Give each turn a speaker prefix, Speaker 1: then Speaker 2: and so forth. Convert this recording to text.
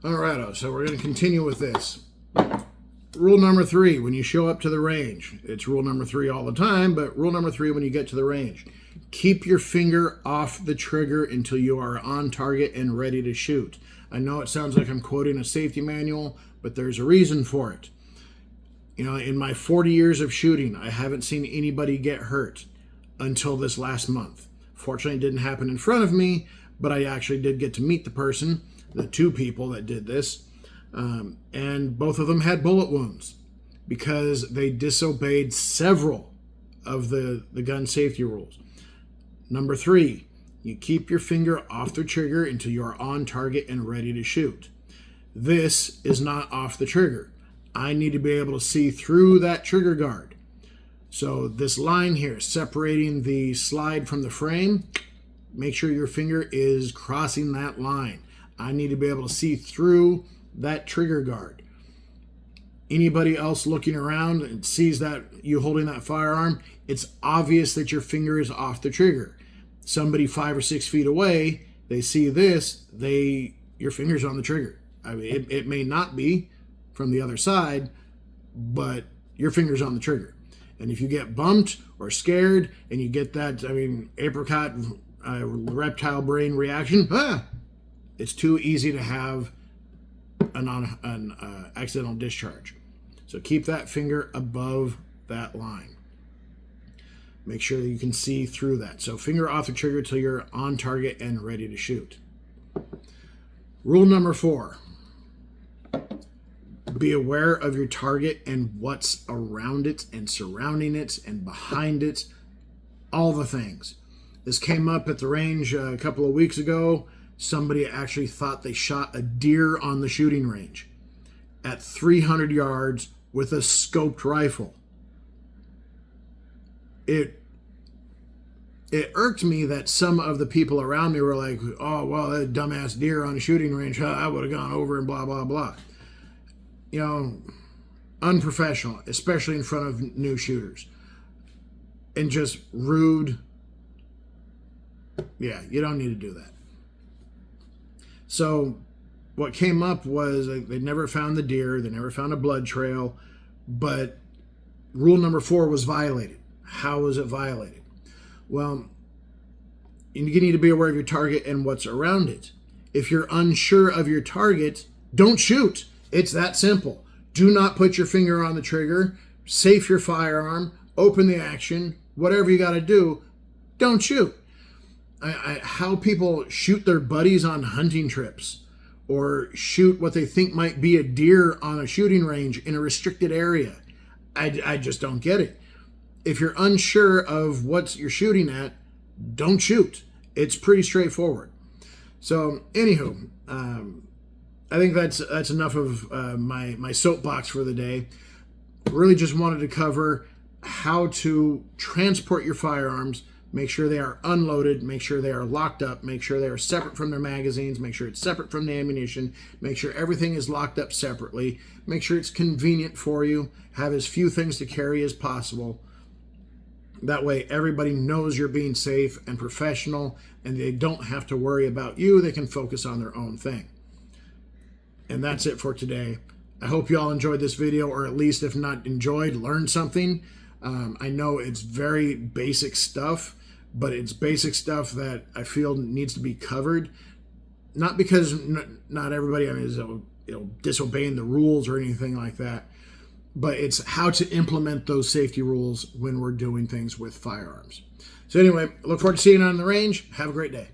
Speaker 1: Alright, so we're going to continue with this. Rule number 3, when you show up to the range. It's rule number 3 all the time, but rule number 3 when you get to the range. Keep your finger off the trigger until you are on target and ready to shoot. I know it sounds like I'm quoting a safety manual, but there's a reason for it. You know, in my 40 years of shooting, I haven't seen anybody get hurt until this last month. Fortunately, it didn't happen in front of me, but I actually did get to meet the person, the 2 people that did this, and both of them had bullet wounds because they disobeyed several of the gun safety rules. Number 3, you keep your finger off the trigger until you are on target and ready to shoot. This is not off the trigger. I need to be able to see through that trigger guard. So this line here, separating the slide from the frame, make sure your finger is crossing that line. I need to be able to see through that trigger guard. Anybody else looking around and sees that you holding that firearm, it's obvious that your finger is off the trigger. Somebody 5 or 6 feet away, they see this, your finger's on the trigger. I mean, it may not be from the other side, but your finger's on the trigger. And if you get bumped or scared and you get that, apricot reptile brain reaction, it's too easy to have an accidental discharge. So keep that finger above that line. Make sure that you can see through that. So finger off the trigger till you're on target and ready to shoot. Rule number 4. Be aware of your target and what's around it and surrounding it and behind it. All the things. This came up at the range a couple of weeks ago. Somebody actually thought they shot a deer on the shooting range at 300 yards with a scoped rifle. It irked me that some of the people around me were like, oh, well, that dumbass deer on a shooting range, I would have gone over and blah, blah, blah. You know, unprofessional, especially in front of new shooters. And just rude. Yeah, you don't need to do that. So what came up was they never found the deer, they never found a blood trail, but rule number 4 was violated. How was it violated? Well, you need to be aware of your target and what's around it. If you're unsure of your target, don't shoot. It's that simple. Do not put your finger on the trigger, safe your firearm, open the action, whatever you got to do, don't shoot. How people shoot their buddies on hunting trips or shoot what they think might be a deer on a shooting range in a restricted area. I just don't get it. If you're unsure of what you're shooting at, don't shoot. It's pretty straightforward. So, anywho, I think that's enough of my soapbox for the day. Really just wanted to cover how to transport your firearms. Make sure they are unloaded, make sure they are locked up, make sure they are separate from their magazines, make sure it's separate from the ammunition, make sure everything is locked up separately, make sure it's convenient for you, have as few things to carry as possible. That way everybody knows you're being safe and professional and they don't have to worry about you, they can focus on their own thing. And that's it for today. I hope you all enjoyed this video, or at least if not enjoyed, learned something. I know it's very basic stuff, but it's basic stuff that I feel needs to be covered. Not because not everybody is disobeying the rules or anything like that, but it's how to implement those safety rules when we're doing things with firearms. So anyway, I look forward to seeing you on the range. Have a great day.